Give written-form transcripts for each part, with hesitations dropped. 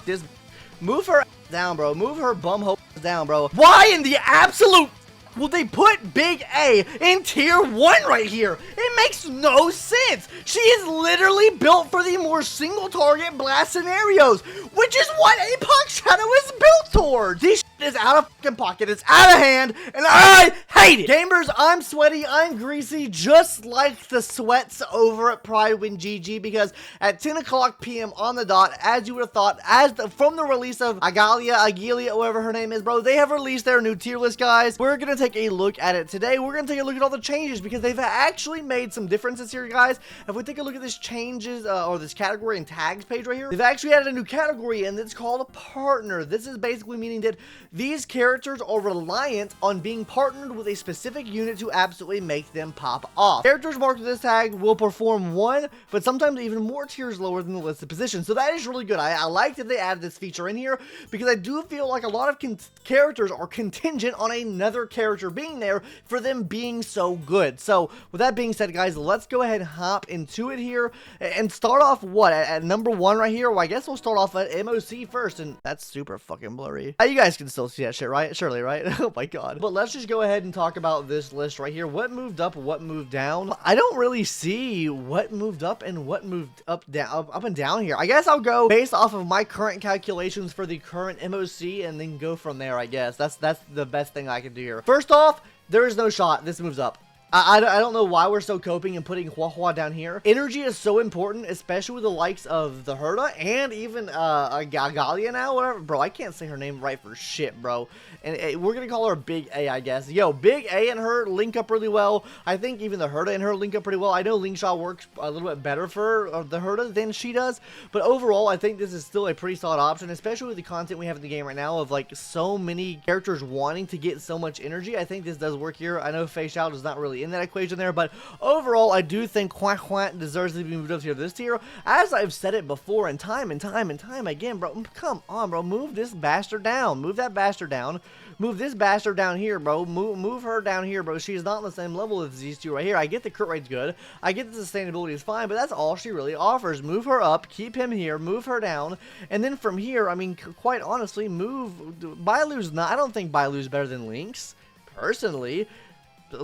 this. Move her down, bro. Move her bumhole down, bro. Why in the absolute will they put Big A in tier 1 right here? It makes no sense. She is literally built for the more single target blast scenarios, which is what Apoc Shadow is built towards. This is out of fucking pocket. It's out of hand, and I hate it. Gamers, I'm sweaty. I'm greasy, just like the sweats over at Prydwen GG, because at 10 o'clock p.m. on the dot, as you would have thought, from the release of Agelea, whatever her name is, bro, they have released their new tier list, guys. We're gonna take a look at it today. We're gonna take a look at all the changes, because they've actually made some differences here, guys. If we take a look at this changes, or this category and tags page right here, they've actually added a new category, and it's called a partner. This is basically meaning that these characters are reliant on being partnered with a specific unit to absolutely make them pop off. Characters marked with this tag will perform one, but sometimes even more tiers lower than the listed position. So that is really good. I like that they added this feature in here, because I do feel like a lot of characters are contingent on another character being there for them being so good. So with that being said, guys, let's go ahead and hop into it here and start off at number 1 right here. Well, I guess we'll start off at MOC first, and that's super fucking blurry. You guys can still see that shit, right? Surely, right? Oh my god. But let's just go ahead and talk about this list right here. What moved up, what moved down? I don't really see what moved up and what moved up and down here. I guess I'll go based off of my current calculations for the current MOC and then go from there, I guess. That's the best thing I can do here. First off, there is no shot this moves up. I don't know why we're so coping and putting Hua down here. Energy is so important, especially with the likes of the Herda and even Agelea now, whatever. Bro, I can't say her name right for shit, bro. And we're going to call her Big A, I guess. Yo, Big A and her link up really well. I think even the Herda and her link up pretty well. I know Lingshaw works a little bit better for the Herda than she does. But overall, I think this is still a pretty solid option, especially with the content we have in the game right now of like so many characters wanting to get so much energy. I think this does work here. I know Fei Xiao is not really in that equation there, but overall, I do think Huan deserves to be moved up to this tier. As I've said it before, and time again, bro. Come on, bro. Move this bastard down. Move that bastard down. Move this bastard down here, bro. Move her down here, bro. She's not on the same level as these two right here. I get the crit rate's good. I get the sustainability is fine, but that's all she really offers. Move her up, keep him here, move her down, and then from here, I mean, quite honestly, move. Bailu's not. I don't think Bailu's better than Lynx, personally.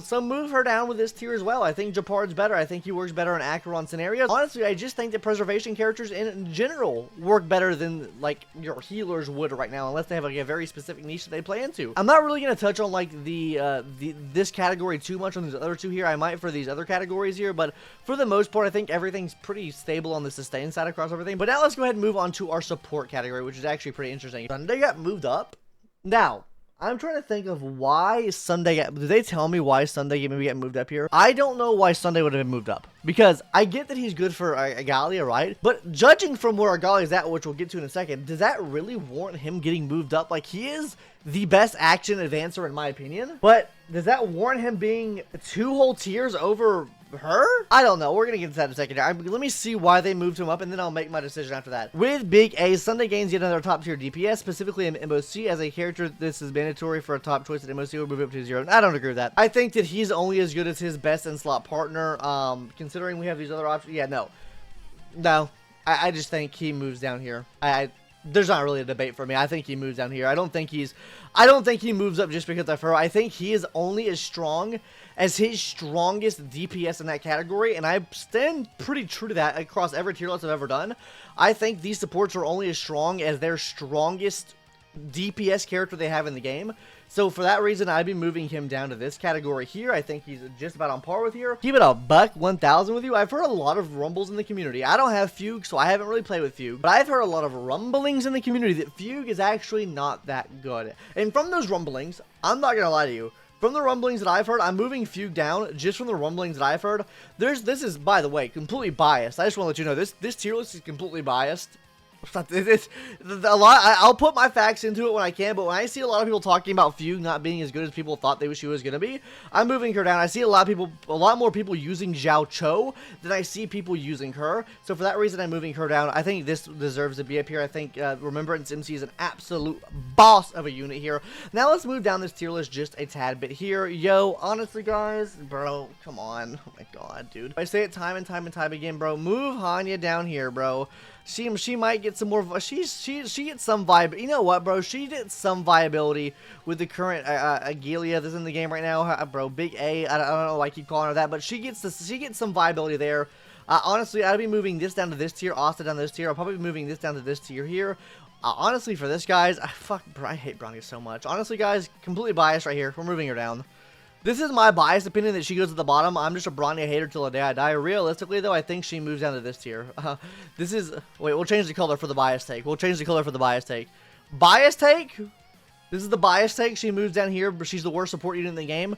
So move her down with this tier as well. I think Japard's better. I think he works better in Acheron scenarios. Honestly, I just think that preservation characters in general work better than like your healers would right now, unless they have like a very specific niche that they play into. I'm not really gonna touch on like this category too much on these other two here. I might for these other categories here, but for the most part, I think everything's pretty stable on the sustain side across everything. But now let's go ahead and move on to our support category, which is actually pretty interesting. Sunday got moved up. Now, I'm trying to think of why Sunday did they tell me why Sunday maybe get moved up here? I don't know why Sunday would have been moved up, because I get that he's good for Agelea, right? But judging from where Agelea is at, which we'll get to in a second, does that really warrant him getting moved up? Like, he is the best action advancer in my opinion, but does that warrant him being 2 whole tiers over her? I don't know. We're gonna get into that in a second. Let me see why they moved him up, and then I'll make my decision after that. With Big A, Sunday gains yet another top tier DPS, specifically in MOC. As a character, this is mandatory for a top choice at MOC. We'll move up to 0. I don't agree with that. I think that he's only as good as his best in slot partner. Considering we have these other options, yeah, no. I just think he moves down here. There's not really a debate for me. I think he moves down here. I don't think he moves up just because of her. I think he is only as strong as his strongest DPS in that category, and I stand pretty true to that across every tier list I've ever done. I think these supports are only as strong as their strongest DPS character they have in the game. So for that reason, I'd be moving him down to this category here. I think he's just about on par with here. Keep it a buck 1000 with you. I've heard a lot of rumbles in the community. I don't have Fugue, so I haven't really played with Fugue, but I've heard a lot of rumblings in the community that Fugue is actually not that good. And from those rumblings, I'm not gonna lie to you, from the rumblings that I've heard, I'm moving Fugue down just from the rumblings that I've heard. This is, by the way, completely biased. I just want to let you know, this tier list is completely biased. It's a lot. I'll put my facts into it when I can, but when I see a lot of people talking about Fugue not being as good as people thought she was gonna be, I'm moving her down. I see a lot more people using Zhao Cho than I see people using her. So for that reason, I'm moving her down. I think this deserves to be up here. I think Remembrance MC is an absolute boss of a unit here. Now let's move down this tier list just a tad bit here. Yo, honestly, guys, bro, come on. Oh my god, dude. I say it time and time again, bro. Move Hanya down here, bro. She might get some more. She gets some vibe. You know what, bro? She gets some viability with the current Agelea that's in the game right now, bro. Big A. I don't know why I keep calling her that, but she gets some viability there. Honestly, I'd be moving this down to this tier, Asta down to this tier. I'll probably be moving this down to this tier here. Honestly, for this, guys, I hate Bronny so much. Honestly, guys, completely biased right here. We're moving her down. This is my biased opinion that she goes to the bottom. I'm just a Bronny hater till the day I die. Realistically, though, I think she moves down to this tier. This is... Wait, we'll change the color for the bias take. Bias take? This is the bias take. She moves down here, but she's the worst support unit in the game.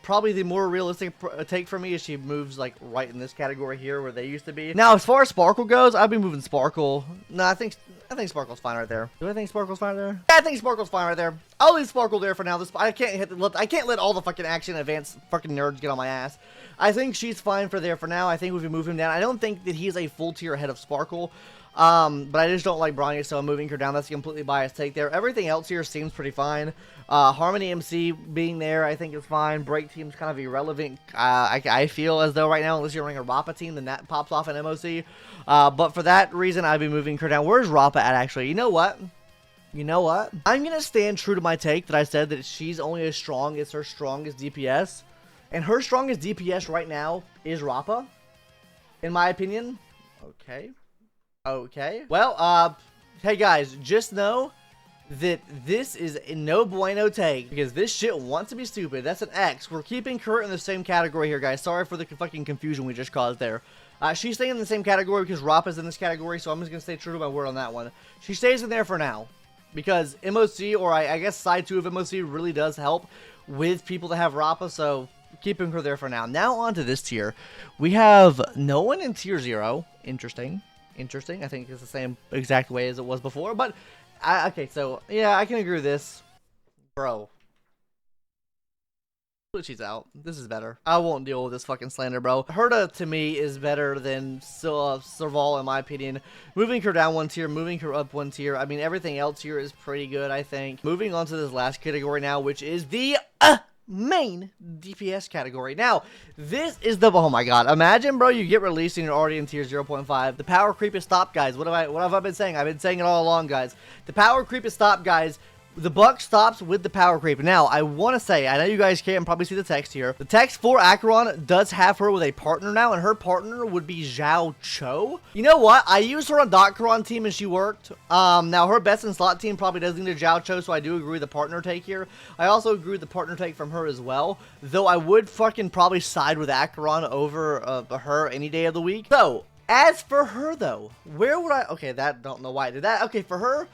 Probably the more realistic take for me is she moves like right in this category here where they used to be. Now, as far as Sparkle goes, I'd be moving Sparkle. No, I think Sparkle's fine right there. Do I think Sparkle's fine there? Yeah, I think Sparkle's fine right there. I'll leave Sparkle there for now. I can't let all the fucking action advanced fucking nerds get on my ass. I think she's fine for there for now. I think we can move him down. I don't think that he's a full tier ahead of Sparkle. But I just don't like Bronny, so I'm moving her down. That's a completely biased take there. Everything else here seems pretty fine. Harmony MC being there, I think is fine. Break team's kind of irrelevant. I feel as though right now, unless you're running a Rappa team, then that pops off in MOC. But for that reason, I'd be moving her down. Where's Rappa at, actually? You know what? I'm going to stand true to my take that I said that she's only as strong as her strongest DPS. And her strongest DPS right now is Rappa, in my opinion. Okay. Well, hey guys, just know that this is a no bueno take because this shit wants to be stupid. That's an X. We're keeping Kurt in the same category here, guys. Sorry for the fucking confusion we just caused there. She's staying in the same category because Rappa's in this category, so I'm just going to stay true to my word on that one. She stays in there for now because MOC, or I guess side 2 of MOC, really does help with people that have Rappa, so keeping her there for now. Now on to this tier. We have no one in tier 0. Interesting. I think it's the same exact way as it was before, but okay, so yeah, I can agree with this, bro. She's out. This is better. I won't deal with this fucking slander, bro. Herta to me is better than Serval in my opinion. Moving her down 1 tier, moving her up 1 tier. I mean, everything else here is pretty good, I think. Moving on to this last category now, which is the main DPS category. Now, this is the... Oh my god. Imagine, bro, you get released and you're already in tier 0.5. The power creep is stopped, guys. What have I been saying? I've been saying it all along, guys. The power creep is stopped, guys. The buck stops with the power creep. Now, I want to say, I know you guys can probably see the text here. The text for Acheron does have her with a partner now, and her partner would be Zhao Cho. You know what? I used her on Dotcaron team and she worked. Now, her best in slot team probably does need a Zhao Cho, so I do agree with the partner take here. I also agree with the partner take from her as well, though I would fucking probably side with Acheron over her any day of the week. So, as for her, though, where would I... Okay, don't know why I did that. Okay, for her...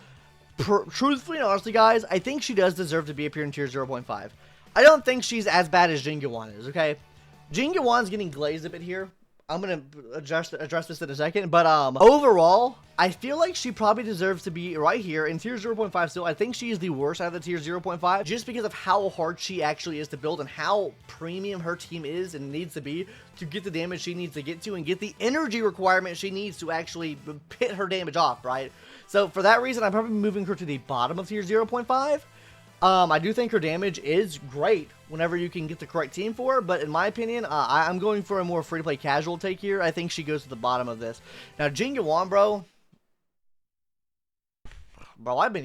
Truthfully and honestly, guys, I think she does deserve to be up here in tier 0.5. I don't think she's as bad as Jing Yuan is, okay? Jing Yuan's getting glazed a bit here. I'm going to address this in a second, but overall, I feel like she probably deserves to be right here in tier 0.5 still. I think she is the worst out of the tier 0.5 just because of how hard she actually is to build and how premium her team is and needs to be to get the damage she needs to get to and get the energy requirement she needs to actually pit her damage off, right? So for that reason, I'm probably moving her to the bottom of tier 0.5. I do think her damage is great whenever you can get the correct team for her, but in my opinion, I'm going for a more free-to-play casual take here. I think she goes to the bottom of this. Now, Jing Yuan, bro, I've been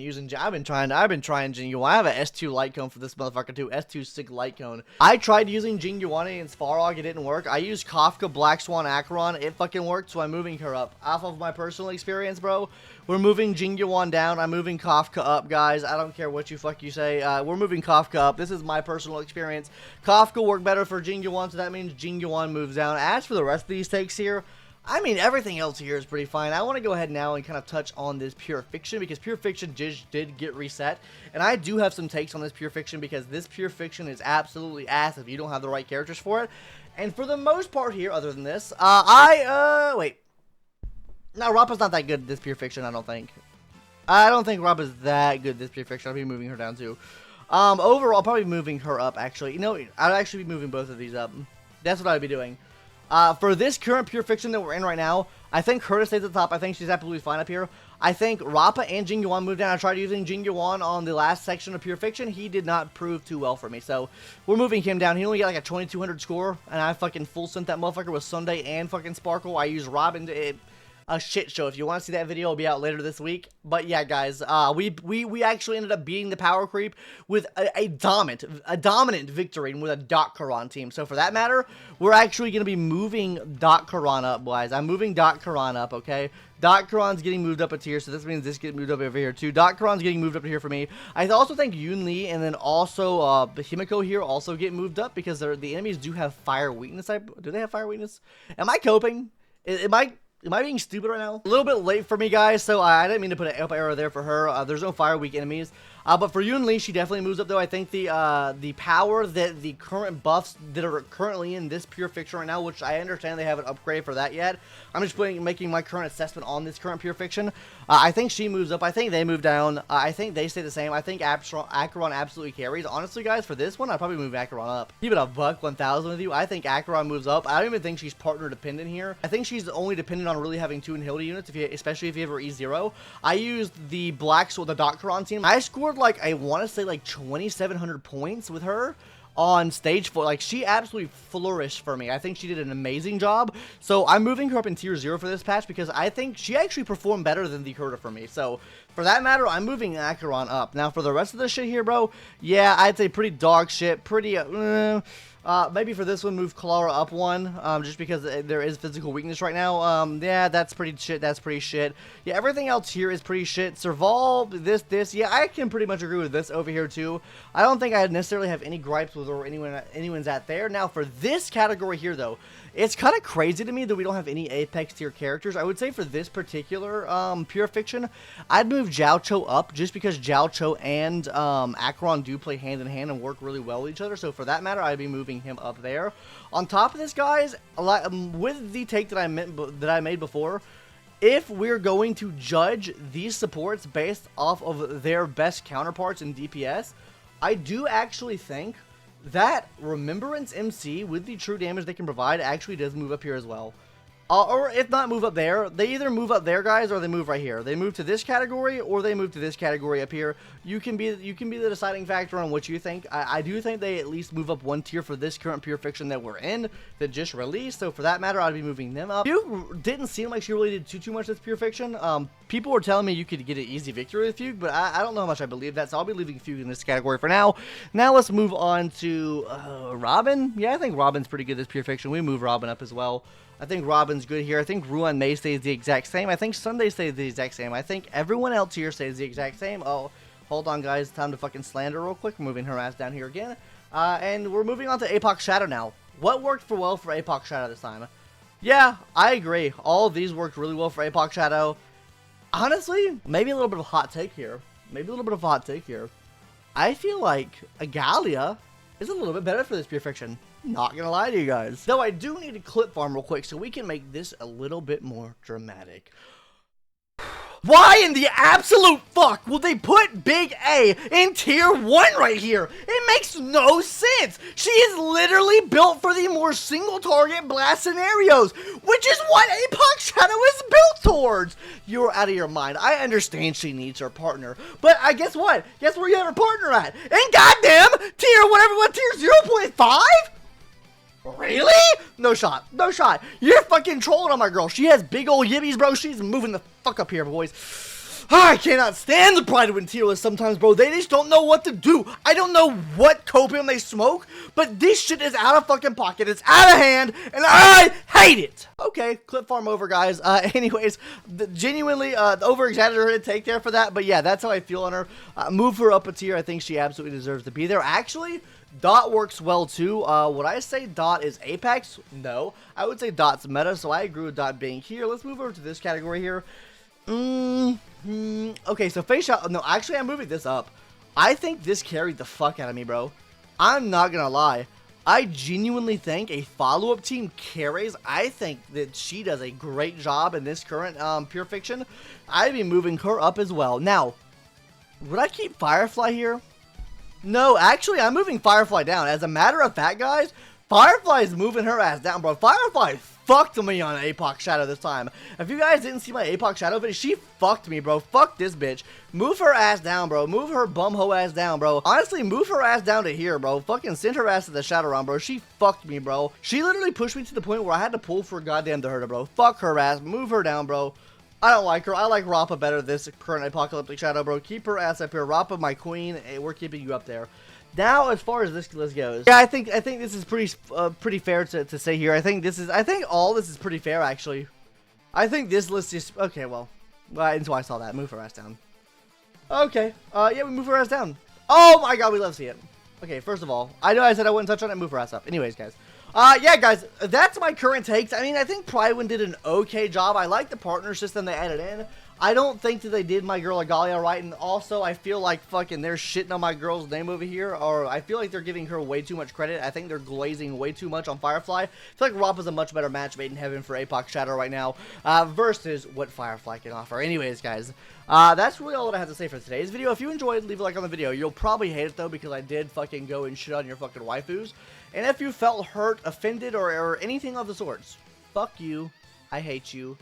trying Jing Yuan. I have an S2 light cone for this motherfucker too. S2 Sig light cone. I tried using Jing Yuan in Svarog. It didn't work. I used Kafka, Black Swan, Acheron. It fucking worked, so I'm moving her up. Off of my personal experience, bro, we're moving Jing Yuan down. I'm moving Kafka up, guys. I don't care what you say. We're moving Kafka up. This is my personal experience. Kafka worked better for Jing Yuan, so that means Jing Yuan moves down. As for the rest of these takes here, I mean, everything else here is pretty fine. I want to go ahead now and kind of touch on this Pure Fiction because Pure Fiction did get reset. And I do have some takes on this Pure Fiction because this Pure Fiction is absolutely ass if you don't have the right characters for it. And for the most part here, other than this, wait. No, Rappa's not that good this Pure Fiction, I don't think. I don't think Rappa's that good this Pure Fiction. I'll be moving her down too. Overall, I'll probably be moving her up, actually. You know, I'd actually be moving both of these up. That's what I'd be doing. For this current Pure Fiction that we're in right now, I think Herta stays at the top. I think she's absolutely fine up here. I think Rappa and Jing Yuan moved down. I tried using Jing Yuan on the last section of Pure Fiction. He did not prove too well for me. So, we're moving him down. He only got like a 2200 score, and I fucking full sent that motherfucker with Sunday and fucking Sparkle. I used Robin to... a shit show. If you want to see that video, it'll be out later this week. But yeah, guys, we actually ended up beating the power creep with a dominant victory and with a Karan team. So for that matter, we're actually going to be moving Karan up, guys. I'm moving Karan up, okay? Karan's getting moved up a tier, so this means this gets moved up over here too. Karan's getting moved up here for me. I also think Yoon Lee and then also Himiko here also get moved up because the enemies do have fire weakness. Do they have fire weakness? Am I coping? Am I being stupid right now? A little bit late for me, guys, so I didn't mean to put an up arrow there for her. There's no fire weak enemies. But for Yoon Lee, she definitely moves up, though. I think the power that the current buffs that are currently in this pure fiction right now, which I understand they haven't upgraded for that yet. I'm just making my current assessment on this current pure fiction. I think she moves up. I think they move down. I think they stay the same. I think Acheron absolutely carries. Honestly, guys, for this one, I'd probably move Acheron up. Keep it a buck 1,000 with you. I think Acheron moves up. I don't even think she's partner dependent here. I think she's only dependent on really having 2 Nvidia units, especially if you have her E0. I used the Black Sword, the Karan team. I scored like, I want to say like 2,700 points with her on stage 4. Like, she absolutely flourished for me. I think she did an amazing job. So I'm moving her up in tier 0 for this patch because I think she actually performed better than the Herder for me. So for that matter, I'm moving Acheron up. Now for the rest of the shit here, bro, yeah, I'd say pretty dog shit, pretty maybe for this one, move Clara up 1, just because there is physical weakness right now. Yeah, that's pretty shit. That's pretty shit. Yeah, everything else here is pretty shit. Serval, this. Yeah, I can pretty much agree with this over here too. I don't think I necessarily have any gripes with or anyone's at there. Now for this category here though, it's kind of crazy to me that we don't have any Apex tier characters. I would say for this particular pure fiction, I'd move Jiao Cho up just because Jiao Cho and Acheron do play hand in hand and work really well with each other. So for that matter, I'd be moving him up there. On top of this, guys, with the take that I made before, if we're going to judge these supports based off of their best counterparts in DPS, I do actually think that Remembrance MC, with the true damage they can provide, actually does move up here as well. Or if not move up there, they either move up there, guys, or they move right here. They move to this category, or they move to this category up here. You can be the deciding factor on what you think. I do think they at least move up 1 tier for this current pure fiction that we're in, that just released. So for that matter, I'd be moving them up. Fugue didn't seem like she really did too much this pure fiction. People were telling me you could get an easy victory with Fugue, but I don't know how much I believe that, so I'll be leaving Fugue in this category for now. Now let's move on to Robin. Yeah, I think Robin's pretty good this pure fiction. We move Robin up as well. I think Robin's good here. I think Ruan May stays the exact same. I think Sunday stays the exact same. I think everyone else here stays the exact same. Oh, hold on, guys. Time to fucking slander real quick. We're moving her ass down here again. And we're moving on to APOC Shadow now. What worked well for APOC Shadow this time? Yeah, I agree. All of these worked really well for APOC Shadow. Honestly, maybe a little bit of a hot take here. I feel like Agelea is a little bit better for this pure fiction. Not gonna lie to you guys. Though I do need to clip farm real quick so we can make this a little bit more dramatic. Why in the absolute fuck would they put Big A in tier 1 right here? It makes no sense. She is literally built for the more single target blast scenarios, which is what APOC Shadow is built towards. You're out of your mind. I understand she needs her partner, but guess what? Guess where you have her partner at? And goddamn tier whatever, what tier 0.5? Really? No shot. No shot. You're fucking trolling on my girl. She has big old yibbies, bro. She's moving the fuck up here, boys. I cannot stand the Prydwen tier list sometimes, bro. They just don't know what to do. I don't know what copium they smoke, but this shit is out of fucking pocket. It's out of hand, and I hate it. Okay, clip farm over, guys. Anyways, genuinely over-exaggerated take there for that, but yeah, that's how I feel on her. Move her up a tier. I think she absolutely deserves to be there. Actually, Dot works well too. Would I say Dot is Apex? No. I would say Dot's meta, so I agree with Dot being here. Let's move over to this category here. Okay, so face shot. No, actually, I'm moving this up. I think this carried the fuck out of me, bro. I'm not gonna lie. I genuinely think a follow-up team carries. I think that she does a great job in this current pure fiction. I'd be moving her up as well. Now, would I keep Firefly here? No, actually, I'm moving Firefly down. As a matter of fact, guys, Firefly is moving her ass down, bro. Firefly fucked me on APOC Shadow this time. If you guys didn't see my APOC Shadow video, she fucked me, bro. Fuck this bitch. Move her ass down, bro. Move her bumho ass down, bro. Honestly, move her ass down to here, bro. Fucking send her ass to the Shadow Realm, bro. She fucked me, bro. She literally pushed me to the point where I had to pull for goddamn to hurt her, bro. Fuck her ass. Move her down, bro. I don't like her. I like Rappa better this current Apocalyptic Shadow, bro. Keep her ass up here. Rappa, my queen. Hey, we're keeping you up there. Now, as far as this list goes, yeah, I think this is pretty fair to say here. I think all this is pretty fair, actually. I think this list is okay. Well, until I saw that, move her ass down. Okay, yeah, we move her ass down. Oh my god, we love to see it. Okay, first of all, I know I said I wouldn't touch on it. Move her ass up. Anyways, guys. Yeah, guys, that's my current takes. I mean, I think Prydwen did an okay job. I like the partner system they added in. I don't think that they did my girl Agelea right, and also I feel like fucking they're shitting on my girl's name over here, or I feel like they're giving her way too much credit. I think they're glazing way too much on Firefly. I feel like Rappa's a much better match made in heaven for APOC Shadow right now, versus what Firefly can offer. Anyways, guys, that's really all that I have to say for today's video. If you enjoyed, leave a like on the video. You'll probably hate it, though, because I did fucking go and shit on your fucking waifus. And if you felt hurt, offended, or anything of the sorts, fuck you. I hate you.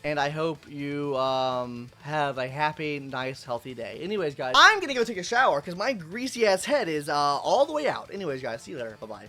And I hope you have a happy, nice, healthy day. Anyways, guys, I'm going to go take a shower because my greasy-ass head is all the way out. Anyways, guys, see you later. Bye-bye.